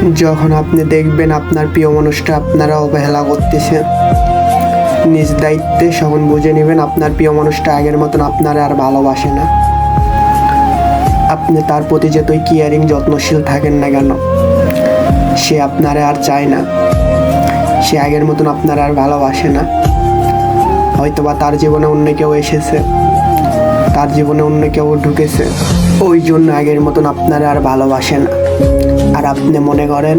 যখন আপনি দেখবেন আপনার প্রিয় মানুষটা আপনারা অবহেলা করতেছে, নিজ দায়িত্বে তখন বুঝে নেবেন আপনার প্রিয় মানুষটা আগের মতন আপনারা আর ভালোবাসে না। আপনি তার প্রতি যতই কেয়ারিং যত্নশীল থাকেন না কেন, সে আপনারা আর চায় না, সে আগের মতন আপনারা আর ভালোবাসে না। হয়তোবা তার জীবনে অন্য কেউ এসেছে, তার জীবনে অন্য কেউ ঢুকেছে, ওই জন্য আগের মতন আপনারা আর ভালোবাসে না। আর আপনি মনে করেন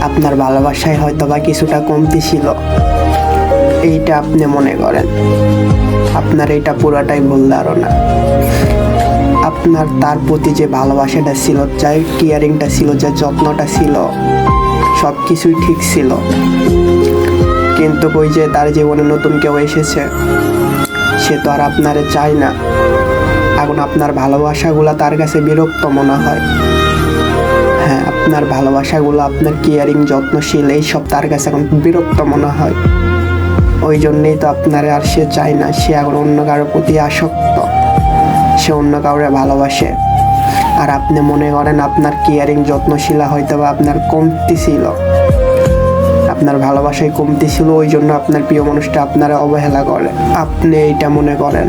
আপনার ভালোবাসায় হয়তোবা কিছুটা কমতি ছিল, এইটা আপনি মনে করেন। আপনার এইটা পুরাটাই ভুল ধারণা। আপনার তার প্রতি যে ভালোবাসাটা ছিল, যে কেয়ারিংটা ছিল, যে যত্নটা ছিল, সব কিছুই ঠিক ছিল। কিন্তু ওই যে তার জীবনে নতুন কেউ এসেছে, সে তো আর আপনারে চায় না। এখন আপনার ভালোবাসাগুলো তার কাছে বিরক্ত মনে হয়। হ্যাঁ, আপনার ভালোবাসাগুলো, আপনার কেয়ারিং যত্নশীল এইসব তার কাছে এখন বিরক্ত মনে হয়। ওই জন্যেই তো আপনারে আর সে চায় না। সে এখন অন্য কারোর প্রতি আসক্ত, সে অন্য কাউরে ভালোবাসে। আর আপনি মনে করেন আপনার কেয়ারিং যত্নশীলা হয়তো বা আপনার কমতি ছিল, আপনার ভালোবাসায় কমতি ছিল, ওই জন্য আপনার প্রিয় মানুষটা আপনারা অবহেলা করে, আপনি এইটা মনে করেন।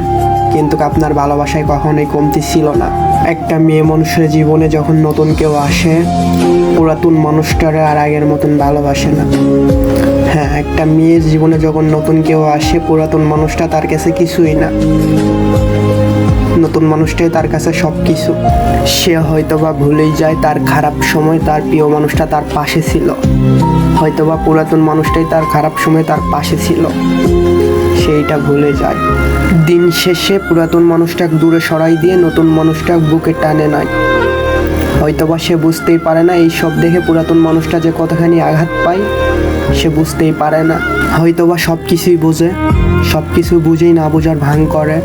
কিন্তু আপনার ভালোবাসায় কখনোই কমতি ছিল না। একটা মেয়ে মানুষের জীবনে যখন নতুন কেউ আসে, পুরাতন মানুষটারে আর আগের মতন ভালোবাসে না। হ্যাঁ, একটা মেয়ের জীবনে যখন নতুন কেউ আসে, পুরাতন মানুষটা তার কাছে কিছুই না, নতুন মানুষটাই তার কাছে সব কিছু। সে হয়তোবা ভুলেই যায় তার খারাপ সময় তার প্রিয় মানুষটা তার পাশে ছিল, হয়তোবা পুরাতন মানুষটাই তার খারাপ সময় তার পাশে ছিল, সেইটা ভুলে যায়। দিন শেষে পুরাতন মানুষটাকে দূরে সরাই দিয়ে নতুন মানুষটাকে বুকে টানে নেয়। হয়তোবা সে বুঝতেই পারে না এই সব দেখে পুরাতন মানুষটা যে কতখানি আঘাত পায়, সে বুঝতেই পারে না। হয়তোবা সব কিছুই বোঝে, সব কিছু বুঝেই না বোঝার ভান করে।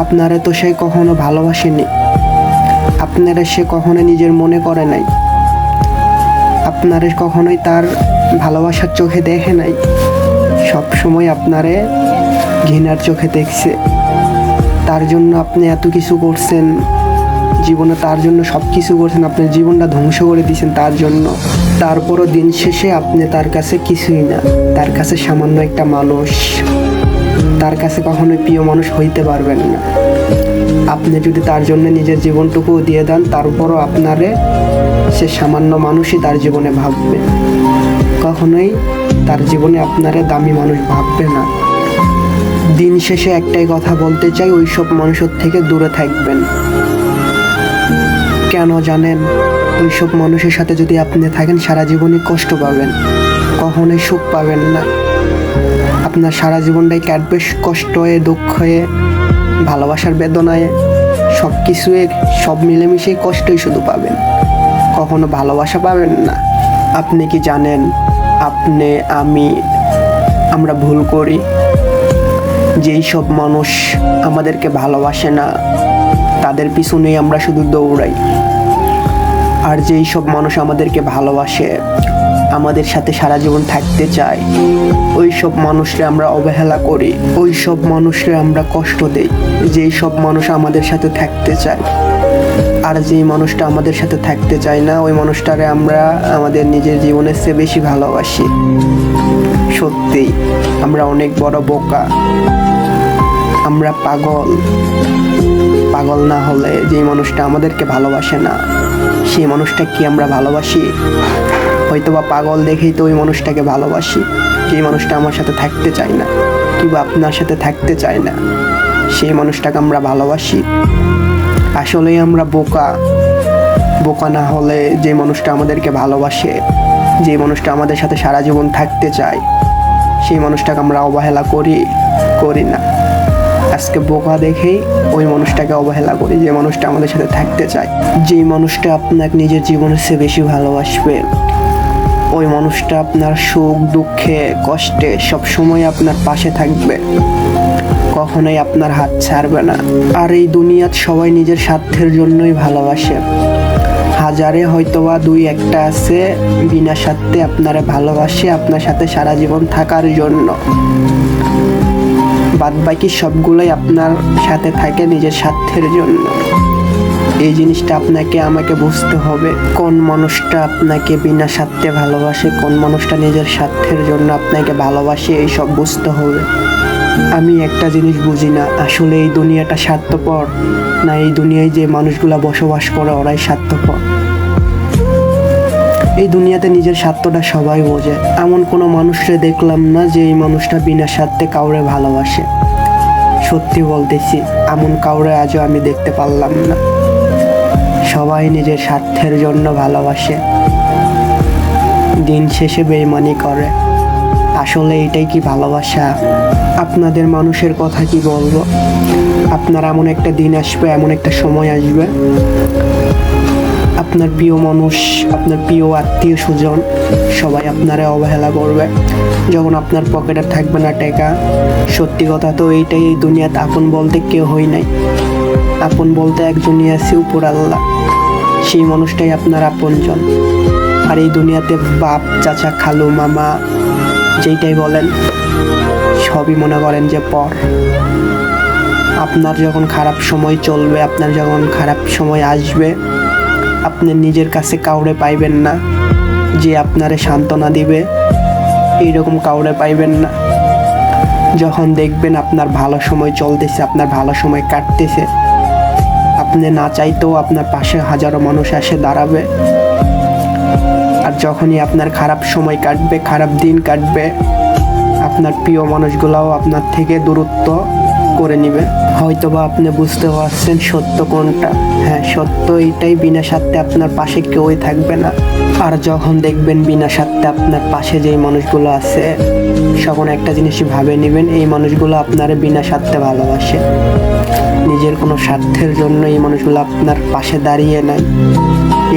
আপনারে তো সে কখনো ভালোবাসেনি, আপনারে সে কখনো নিজের মনে করে নাই, আপনারে কখনোই তার ভালোবাসার চোখে দেখে নাই। সব সময় আপনারে ঘৃণার চোখে দেখছে। তার জন্য আপনি এত কিছু করছেন জীবনে, তার জন্য সব কিছু করছেন, আপনার জীবনটা ধ্বংস করে দিয়েছেন তার জন্য। তারপরও দিন শেষে আপনি তার কাছে কিছুই না, তার কাছে সামান্য একটা মানুষ, তার কাছে কখনোই প্রিয় মানুষ হইতে পারবেন না। আপনি যদি তার জন্য নিজের জীবনটুকু দিয়ে দেন, তারপরও আপনারে সে সামান্য মানুষই তার জীবনে ভাববে, কখনোই তার জীবনে আপনারে দামি মানুষ ভাববে না। দিন শেষে একটাই কথা বলতে চাই, ওই সব মানুষের থেকে দূরে থাকবেন। কেন জানেন? ওই সব মানুষের সাথে যদি আপনি থাকেন, সারা জীবনই কষ্ট পাবেন, কখনোই সুখ পাবেন না। আপনার সারা জীবনটাই কাটবে কষ্টে, দুঃখে, ভালোবাসার বেদনায়, সব কিছুই, সব মিলেমিশেই কষ্টই শুধু পাবেন, কখনো ভালোবাসা পাবেন না। আপনি কি জানেন, আপনি, আমি, আমরা ভুল করি। যেই সব মানুষ আমাদেরকে ভালোবাসে না, তাদের পিছনেই আমরা শুধু দৌড়াই। আর যেই সব মানুষ আমাদেরকে ভালোবাসে, আমাদের সাথে সারা জীবন থাকতে চায়, ওই সব মানুষরে আমরা অবহেলা করি, ওই সব মানুষরে আমরা কষ্ট দেই। যেই সব মানুষ আমাদের সাথে থাকতে চায়, আর যেই মানুষটা আমাদের সাথে থাকতে চায় না, ওই মানুষটারে আমরা আমাদের নিজের জীবনের চেয়ে বেশি ভালোবাসি। সত্যিই আমরা অনেক বড় বোকা, আমরা পাগল। পাগল না হলে যেই মানুষটা আমাদেরকে ভালোবাসে না, সেই মানুষটা কি আমরা ভালোবাসি? হয়তোবা পাগল দেখেই তো ওই মানুষটাকে ভালোবাসি। যেই মানুষটা আমার সাথে থাকতে চায় না, কিংবা আপনার সাথে থাকতে চায় না, সেই মানুষটাকে আমরা ভালোবাসি। আসলেই আমরা বোকা। বোকা না হলে যে মানুষটা আমাদেরকে ভালোবাসে, যে মানুষটা আমাদের সাথে সারা জীবন থাকতে চায়, সেই মানুষটাকে আমরা অবহেলা করি না। আজকে বোকা দেখেই ওই মানুষটাকে অবহেলা করি, যে মানুষটা আমাদের সাথে থাকতে চায়। যেই মানুষটা আপনাকে নিজের জীবনের চেয়ে বেশি ভালোবাসবে, ওই মানুষটা আপনার সুখ দুঃখে কষ্টে সবসময় আপনার পাশে থাকবে, কখনোই আপনার হাত ছাড়বে না। আর এই দুনিয়ার সবাই নিজের স্বার্থের জন্যই ভালোবাসে। হাজারে হয়তোবা দুই একটা আছে বিনা স্বার্থে আপনারা ভালোবাসে, আপনার সাথে সারা জীবন থাকার জন্য। বাদ বাকি সবগুলোই আপনার সাথে থাকে নিজের স্বার্থের জন্য। এই জিনিসটা আপনাকে আমাকে বুঝতে হবে, কোন মানুষটা আপনাকে বিনা স্বার্থে ভালোবাসে, কোন মানুষটা নিজের স্বার্থের জন্য আপনাকে ভালোবাসে, এইসব বুঝতে হবে। আমি একটা জিনিস বুঝি না, আসলে এই দুনিয়াটা স্বার্থপর, না এই দুনিয়ায় যে মানুষগুলা বসবাস করে ওরাই স্বার্থপর। এই দুনিয়াতে নিজের স্বার্থটা সবাই বোঝে, এমন কোনো মানুষকে দেখলাম না যে এই মানুষটা বিনা স্বার্থে কাউরে ভালোবাসে। সত্যি বলতেছি, এমন কাউরে আজও আমি দেখতে পারলাম না। সবাই নিজের স্বার্থের জন্য ভালোবাসে, দিন শেষে বেইমানি করে। আসলে এটাই কি ভালোবাসা? আপনাদের মানুষের কথা কি বলবো, আপনার এমন একটা দিন আসবে, এমন একটা সময় আসবে, আপনার প্রিয় মানুষ, আপনার প্রিয় আত্মীয় স্বজন সবাই আপনারে অবহেলা করবে, যখন আপনার পকেটে থাকবে না টাকা। সত্যি কথা তো এইটাই, এই দুনিয়াতে আপন বলতে কেউ হই নাই। আপন বলতে একজনই আছে, উপর আল্লাহ, সেই মানুষটাই আপনার আপনজন। আর এই দুনিয়াতে বাপ, চাচা, খালু, মামা যেইটাই বলেন সবই মনে করেন যে পর। আপনার যখন খারাপ সময় চলবে, আপনার যখন খারাপ সময় আসবে, আপনি নিজের কাছে কাউরে পাইবেন না যে আপনারে সান্ত্বনা দিবে, এইরকম কাউরে পাইবেন না। যখন দেখবেন আপনার ভালো সময় চলতেছে, আপনার ভালো সময় কাটতেছে, আপনি না চাইতেও আপনার পাশে হাজারো মানুষ এসে দাঁড়াবে। আর যখনই আপনার খারাপ সময় কাটবে, খারাপ দিন কাটবে, আপনার প্রিয় মানুষগুলাও আপনার থেকে দূরত্ব করে নেবে। হয়তোবা আপনি বুঝতে পারছেন সত্য কোনটা। হ্যাঁ, সত্য এইটাই, বিনা স্বার্থে আপনার পাশে কেউই থাকবে না। আর যখন দেখবেন বিনা স্বার্থে আপনার পাশে যেই মানুষগুলো আছে, তখন একটা জিনিসই ভাবে নেবেন, এই মানুষগুলো আপনারে বিনা স্বার্থে ভালোবাসে। নিজের কোনো স্বার্থের জন্য এই মানুষগুলো আপনার পাশে দাঁড়িয়ে নাই।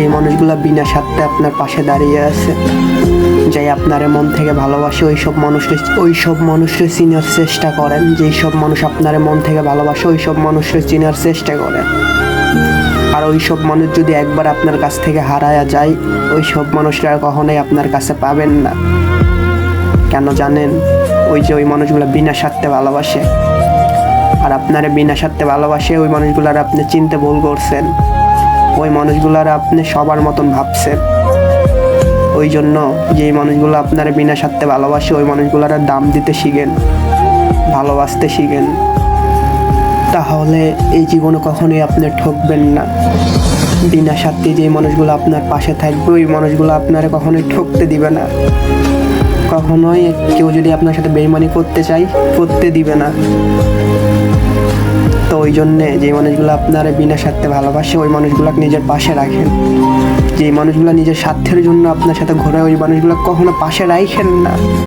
এই মানুষগুলো বিনা স্বার্থে আপনার পাশে দাঁড়িয়ে আছে, যাই আপনার মন থেকে ভালোবাসে। ওইসব মানুষকে চিনার চেষ্টা করেন, যেই সব মানুষ আপনার মন থেকে ভালোবাসে, ওইসব মানুষকে চিনার চেষ্টা করেন। আর ওইসব মানুষ যদি একবার আপনার কাছ থেকে হারায়া যায়, ওইসব মানুষরা কখনোই আপনার কাছে পাবেন না। কেন জানেন? ওই মানুষগুলো বিনা স্বার্থে ভালোবাসে, আর আপনারে বিনা স্বার্থে ভালোবাসে। ওই মানুষগুলার আপনি চিনতে ভুল করছেন, ওই মানুষগুলার আপনি সবার মতন ভাবছেন। ওই জন্য যেই মানুষগুলো আপনার বিনা স্বার্থে ভালোবাসে, ওই মানুষগুলার দাম দিতে শিখেন, ভালোবাসতে শিখেন। তাহলে এই জীবনে কখনোই আপনি ঠকবেন না। বিনা স্বার্থে যে মানুষগুলো আপনার পাশে থাকবে, ওই মানুষগুলো আপনারা কখনোই ঠকতে দিবে না। কখনোই কেউ যদি আপনার সাথে বেইমানি করতে চায়, করতে দিবে না। তো ওই জন্যে যে মানুষগুলো আপনারা বিনা স্বার্থে ভালোবাসে, ওই মানুষগুলোকে নিজের পাশে রাখেন। যে মানুষগুলো নিজের স্বার্থের জন্য আপনার সাথে ঘোরে, ওই মানুষগুলো কখনো পাশে রাখেন না।